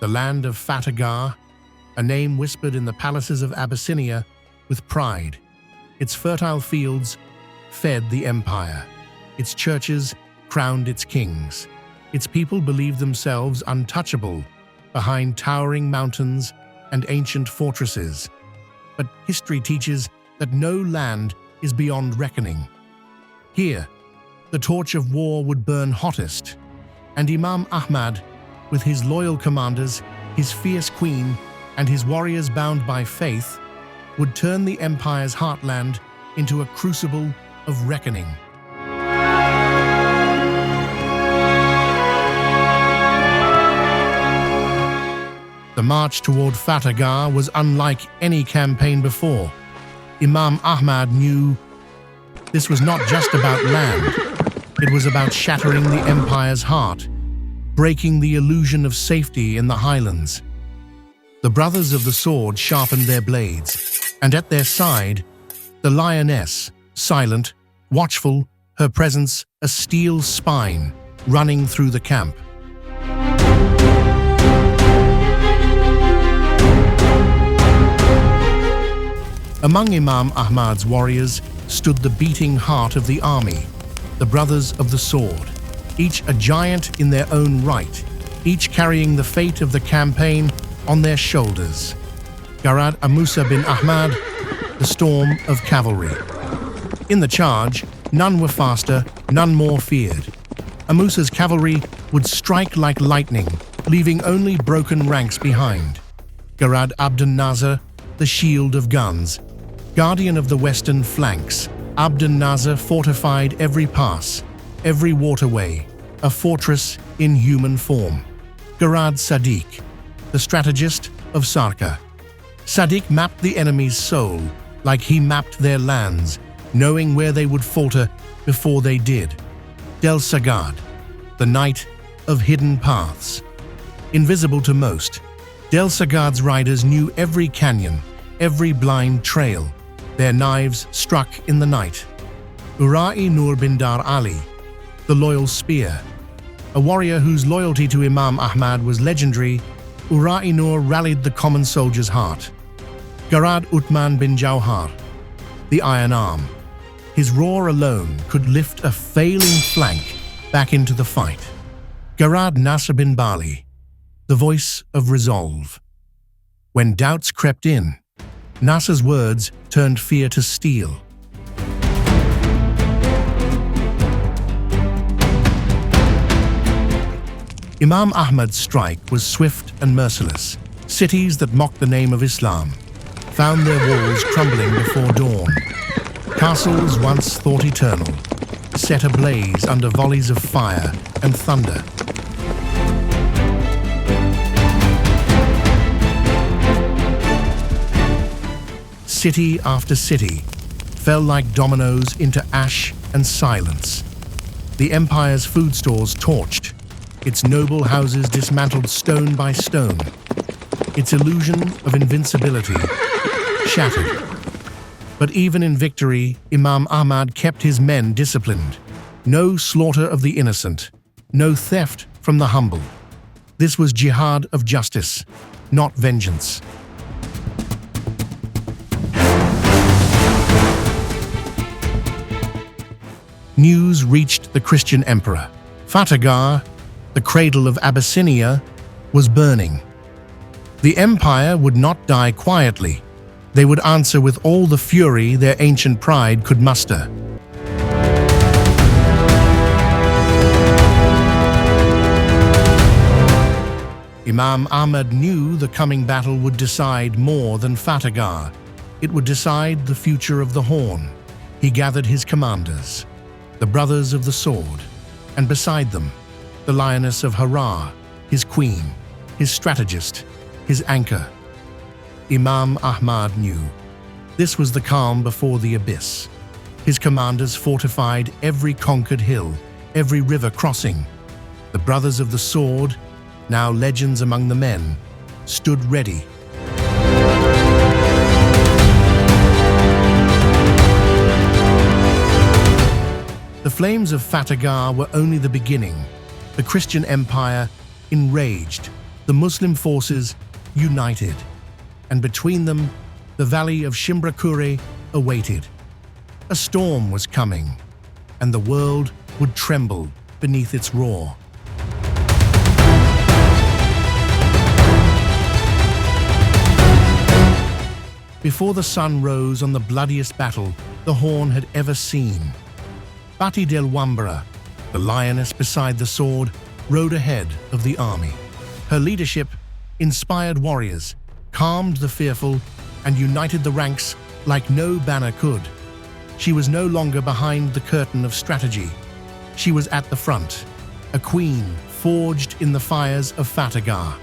the land of Fatagar, a name whispered in the palaces of Abyssinia with pride. Its fertile fields fed the empire. Its churches crowned its kings. Its people believed themselves untouchable behind towering mountains and ancient fortresses. But history teaches that no land is beyond reckoning. Here, the torch of war would burn hottest, and Imam Ahmad, with his loyal commanders, his fierce queen, and his warriors bound by faith, would turn the empire's heartland into a crucible of reckoning. The march toward Fatagar was unlike any campaign before. Imam Ahmad knew this was not just about land. It was about shattering the empire's heart, breaking the illusion of safety in the highlands. The brothers of the sword sharpened their blades, and at their side, the lioness, silent, watchful, her presence a steel spine running through the camp. Among Imam Ahmad's warriors stood the beating heart of the army, the brothers of the sword, each a giant in their own right, each carrying the fate of the campaign on their shoulders. Garad Amusa bin Ahmad, the storm of cavalry. In the charge, none were faster, none more feared. Amusa's cavalry would strike like lightning, leaving only broken ranks behind. Garad Abdun Nasr, the shield of guns. Guardian of the western flanks, Abdun Nasr fortified every pass, every waterway, a fortress in human form. Garad Sadiq, the strategist of Sarka. Sadiq mapped the enemy's soul like he mapped their lands, knowing where they would falter before they did. Del Sagad, the knight of hidden paths. Invisible to most, Del Sagad's riders knew every canyon, every blind trail. Their knives struck in the night. Ura'i Nur bin Dar Ali, the loyal spear. A warrior whose loyalty to Imam Ahmad was legendary, Ura'i Nur rallied the common soldier's heart. Garad Uthman bin Jauhar, the iron arm. His roar alone could lift a failing flank back into the fight. Garad Nasr bin Bali, the voice of resolve. When doubts crept in, Nasr's words turned fear to steel. Imam Ahmad's strike was swift and merciless. Cities that mocked the name of Islam found their walls crumbling before dawn. Castles once thought eternal, set ablaze under volleys of fire and thunder. City after city fell like dominoes into ash and silence. The empire's food stores torched, its noble houses dismantled stone by stone, its illusion of invincibility shattered. But even in victory, Imam Ahmad kept his men disciplined. No slaughter of the innocent, no theft from the humble. This was jihad of justice, not vengeance. News reached the Christian emperor. Fatagar, the cradle of Abyssinia, was burning. The empire would not die quietly. They would answer with all the fury their ancient pride could muster. Imam Ahmad knew the coming battle would decide more than Fatagar. It would decide the future of the Horn. He gathered his commanders, the brothers of the sword, and beside them, the lioness of Harari, his queen, his strategist, his anchor. Imam Ahmad knew this was the calm before the abyss. His commanders fortified every conquered hill, every river crossing. The brothers of the sword, now legends among the men, stood ready. The flames of Fatagar were only the beginning. The Christian empire, enraged, The Muslim forces united, and between them, the valley of Shimbrakure awaited. A storm was coming, and the world would tremble beneath its roar. Before the sun rose on the bloodiest battle the Horn had ever seen, Bati del Wambara, the lioness beside the sword, rode ahead of the army. Her leadership inspired warriors, calmed the fearful, and united the ranks like no banner could. She was no longer behind the curtain of strategy. She was at the front, a queen forged in the fires of Fatagar.